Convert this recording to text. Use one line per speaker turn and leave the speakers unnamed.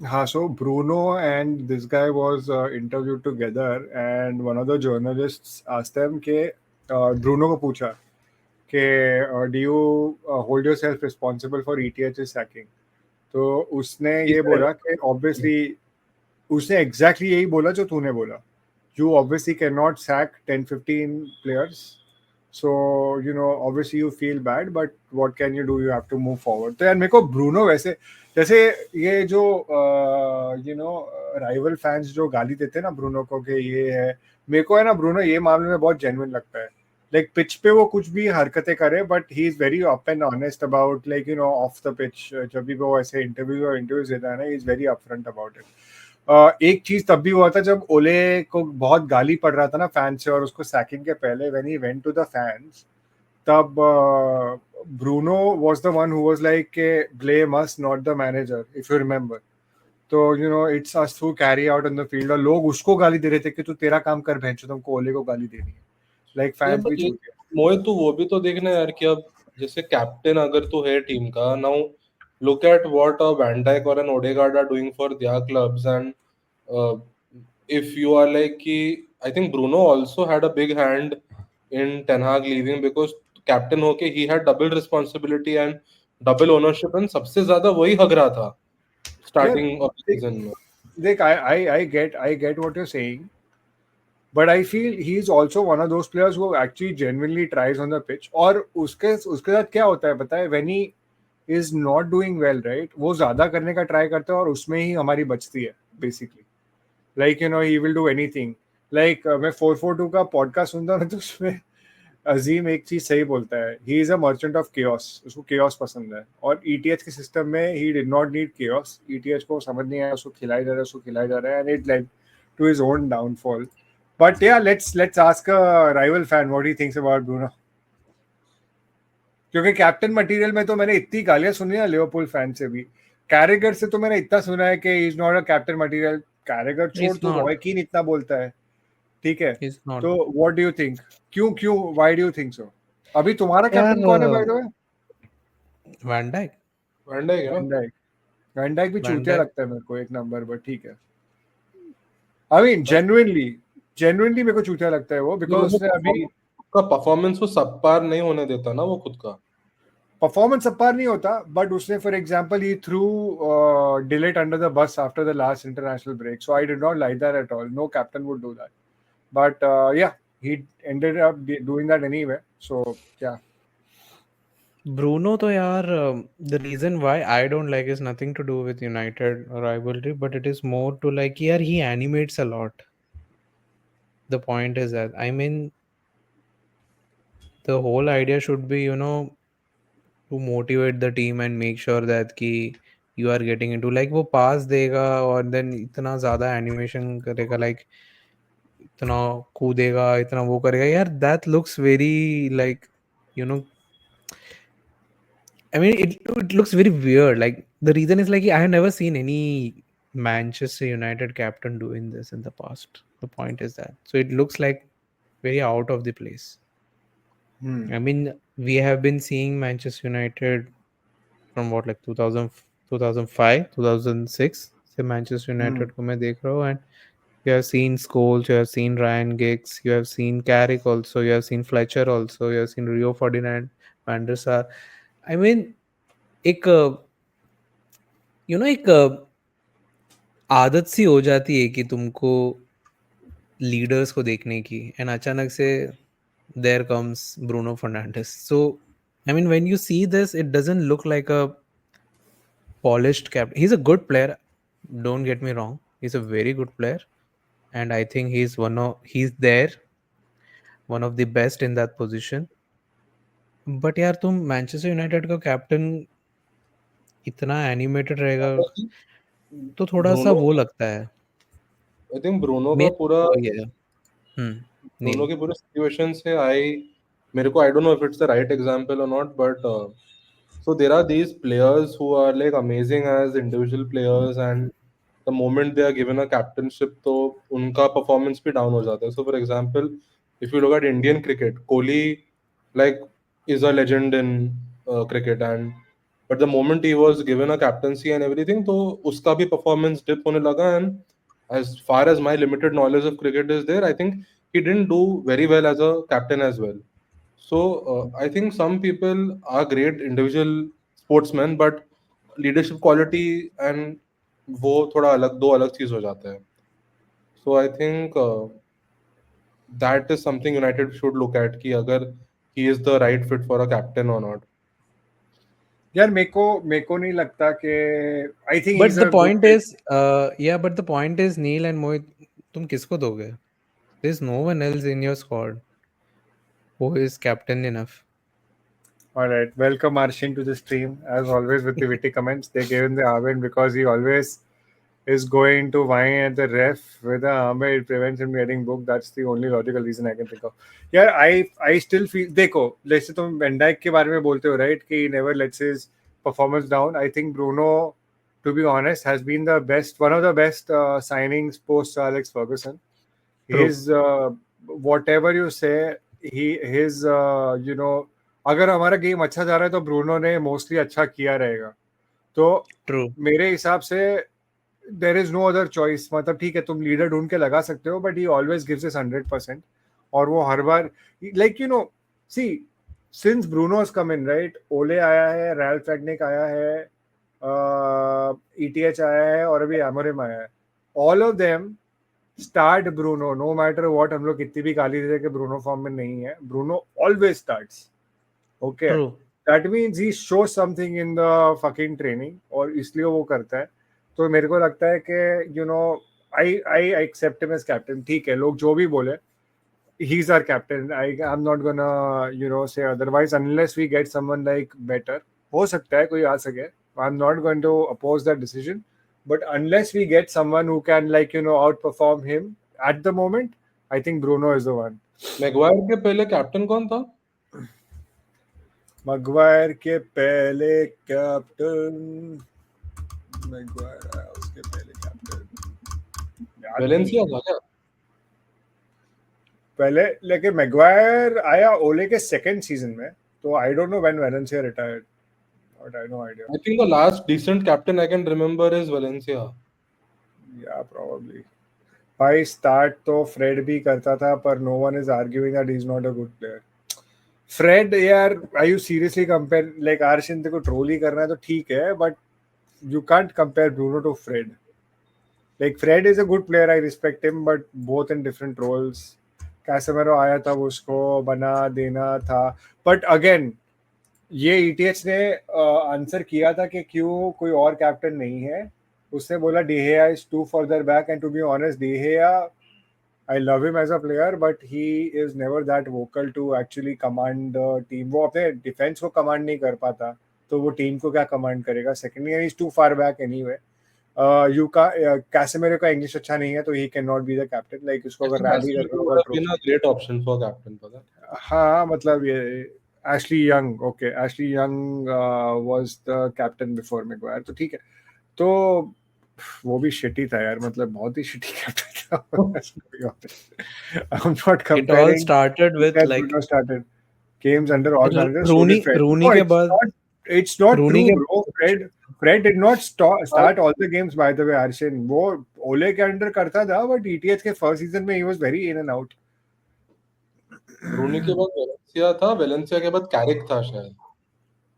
हाँ, so Bruno and this guy was interviewed together, and one of the journalists asked them कि Bruno को पूछा कि do you hold yourself responsible for ETH's sacking? तो उसने
He
ये
said,
बोला कि obviously उसने exactly यही बोला जो तूने बोला. You obviously cannot sack 10-15 players. So, you know, obviously you feel bad, but what can you do? You have to move forward. तो यार मेरे को ब्रूनो वैसे जैसे ये जो यू नो राइवल फैंस जो गाली देते हैं ना ब्रूनो को कि ये है, मेरे को है ना ब्रूनो ये मामले में बहुत जेन्युइन लगता है. लाइक पिच पे वो कुछ भी हरकतें करे, but he is very up and honest about like you no of the pitch. जब भी वो ऐसे इंटरव्यूज देता है ना, he is very upfront about it. एक चीज तब भी हुआ था जब ओले को बहुत गाली पड़ रहा था ना फैन से, और उसको सैकिंग के पहले when he went to the fans, तब Bruno was the one who was like blame us not the manager, if you remember. तो you know it's us who carry out in the field, और लोग उसको गाली दे रहे थे कि तू तेरा काम कर भैंचो, तुमको ओले को गाली देनी है. लाइक
yeah,
फैंस
but
भी छूटे.
मोहित तू वो भी तो देखना यार कि अब जैसे कैप्टन अगर तू है टीम का, now look at what a Van Dijk or an Odegaard are doing for their clubs, and uh, if you are like कि I think Bruno also had a big hand in Ten Hag leaving because captain होके he had double responsibility and double ownership, and सबसे ज्यादा वही हग रहा था
यार
starting of the
देख
season में.
देख I get what you're saying. But I feel he is also one of those players who actually genuinely tries on the pitch. और उसके साथ क्या होता है पता है, when he is not doing well, right, वो ज्यादा करने का ट्राई करता है और उसमें ही हमारी बचती है basically. Like you know he will do anything. Like मैं 442 का पॉडकास्ट सुनता हूँ ना, तो उसमें अजीम एक चीज सही बोलता है. He is a merchant of chaos. उसको केओस पसंद है, और ईटीएच के सिस्टम में he did not need chaos. ETH को समझ नहीं आया, उसको खिलाया जा रहा है, उसको खिलाया जा रहा है, and it led to his own downfall. But yeah let's ask a rival fan what he thinks about Bruno. क्योंकि कैप्टन मटेरियल में तो मैंने इतनी गालियां सुनी है लिवरपूल फैन से भी. कैरेगर से तो मैंने इतना सुना है कि is not a captain material. Carragher छोड़,
He's
तो
not.
रॉय कीन इतना बोलता है. ठीक है.
He's not.
तो व्हाट डू यू थिंक? क्यों क्यों why do you think so? अभी तुम्हारा
यार
कैप्टन कौन है by the way?
Van Dijk.
Van Dijk, you know?
Van Dijk. Van Dijk भी
वैन
चूतिया
डाइक.
लगता है मेरे को एक नंबर, बट ठीक है. आई मीन जेन्युइनली मेरे को चूतिया लगता है वो, बिकॉज उसने अभी
परफॉर्मेंस वो सब पार नहीं होने देता ना वो खुद का.
परफॉर्मेंस अपार नहीं होता, बट उसने for example he threw Dalot under the bus after the last international break. So I did not like that at all. No captain would do that. But yeah he ended up doing that anyway. So yeah.
Bruno तो यार the reason why I don't like is nothing to do with United rivalry, but it is more to like यार he animates a lot. The point is that I mean the whole idea should be to motivate the team and make sure that कि you are getting into like वो pass देगा और then इतना ज़्यादा animation करेगा like इतना कूदेगा इतना वो करेगा यार that looks very like you know I mean it looks very weird. Like the reason is like I have never seen any Manchester United captain doing this in the past. The point is that. So it looks like very out of the place. I mean, we have been seeing Manchester United from what like 2000, 2005, 2006. से Manchester United को मैं देख रहा हूँ and you have seen Scholes, you have seen Ryan Giggs, you have seen Carrick also, you have seen Fletcher also, you have seen Rio Ferdinand, Van der Sar. I mean, एक एक आदत सी हो जाती है कि तुमको लीडर्स को देखने की एंड अचानक से there comes Bruno Fernandes. So I mean when you see this it doesn't look like a polished captain. He's a good player, don't get me wrong. He's a very good player and I think he's there one of the best in that position. But यार तुम Manchester United का captain इतना animated रहेगा तो थोड़ा सा
Bruno
वो लगता है.
आई थिंक ब्रूनो का
मेरा
पूरा
वही है.
दोनों
नील.
की पूरी सिचुएशन से मेरे को I don't know if it's the right example और not, but so there are these players who are like amazing as individual players, and the moment they are given a captainship तो उनका performance भी down हो जाता है. So for example, if you look at Indian cricket, Kohli like is a legend in cricket, and but the moment he was given a captaincy and everything, तो उसका भी performance dip होने लगा. And as far as my limited knowledge of cricket is there, I think he didn't do very well as a captain as well. So I think some people are great individual sportsmen, but leadership quality and वो थोड़ा अलग, दो अलग चीज हो जाते हैं. So I think that is something United should look at कि अगर he is the right fit for a captain or not.
यार मेरे को नहीं लगता कि I think
But the point is, but the point is, Neil and Mohit, तुम किसको दोगे? There's no one else in your squad who is captain enough.
All right, welcome Arshin to the stream as always with the witty comments. They gave him the Arvind because he always is going to whine at the ref with the arm. It prevents him getting booked. That's the only logical reason I can think of. Yeah, I still feel. देखो, जैसे तुम Van Dijk के बारे में बोलते हो, right? कि he never lets his performance down. I think Bruno, to be honest, has been the best, one of the best signings post Alex Ferguson.
True.
His whatever you say, his you know, अगर हमारा game अच्छा जा रहा है तो Bruno ने mostly अच्छा किया रहेगा. तो
True.
मेरे हिसाब से there is no other choice. मतलब ठीक है, तुम लीडर ढूंढ के लगा सकते हो, बट ही ऑलवेज गिव्स इस 100%. और वो हर बार like you know see since Bruno has come in, right? Ole आया है, रैल्फ रैग्निक आया है, ईटीएच आया है, और अभी एमोरिम आया है. All of them start Bruno no matter what. हम लोग कितनी भी गाली दे कि ब्रूनो फॉर्म में नहीं है, Bruno always starts. Okay, that means he show something in the fucking training, और इसलिए वो करता है. तो मेरे को लगता है कि you know I accept him as captain. ठीक है, लोग जो भी बोले, he is our captain. I am not gonna you know say otherwise unless we get someone like better. हो सकता है कोई आ सके, I am not going to oppose that decision, but unless we get someone who can like you know outperform him at the moment, I think Bruno is the one.
Maguire के पहले captain कौन था?
Maguire के पहले captain, Maguire आया उसके पहले captain
Valencia था क्या?
पहले, लेकिन मैगवायर आया ओले के सेकंड सीजन में. तो आई don't know when Valencia retired, but I no idea.
I think the last decent captain I can remember is Valencia.
Yeah, probably. भाई स्टार्ट तो फ्रेड भी करता था, पर no one is arguing that he's not a good player. Fred यार, are you seriously compare like Arshin को troll ही करना है तो ठीक है, but you can't compare Bruno to Fred. Like Fred is a good player, I respect him, but both in different roles. कैसेमेरो आया था, उसको बना देना था, but again ये ईटीएच ने आंसर किया था कि क्यों कोई और कैप्टन नहीं है. उसने बोला De Gea is too further back, and to be honest De Gea I love him as a player, but he is never that vocal to actually command the team. वो अपने डिफेंस को कमांड नहीं कर पाता, तो वो टीम को क्या कमांड करेगा? Secondly he is too far back anyway. Casemiro का इंग्लिश अच्छा नहीं है, तो he can not be the captain. Like उसको अगर रैली करना होगा,
ग्रेट ऑप्शन फॉर कैप्टन, पता?
हाँ, मतलब ये Ashley Young, okay. Ashley Young was the captain before Maguire, तो ठीक है. तो वो भी shitty था यार, मतलब बहुत ही shitty captain था. I'm not comparing.
It all started with like
started games under all managers.
Rooney के बाद.
It's not true, bro. Fred did not start all the games, by the way, Arshin. वो ओले के under करता था, but ETH के first season में he was very in and out.
रूनी के बाद वेलेंसिया था, वेलेंसिया के बाद कैरिक था शायद.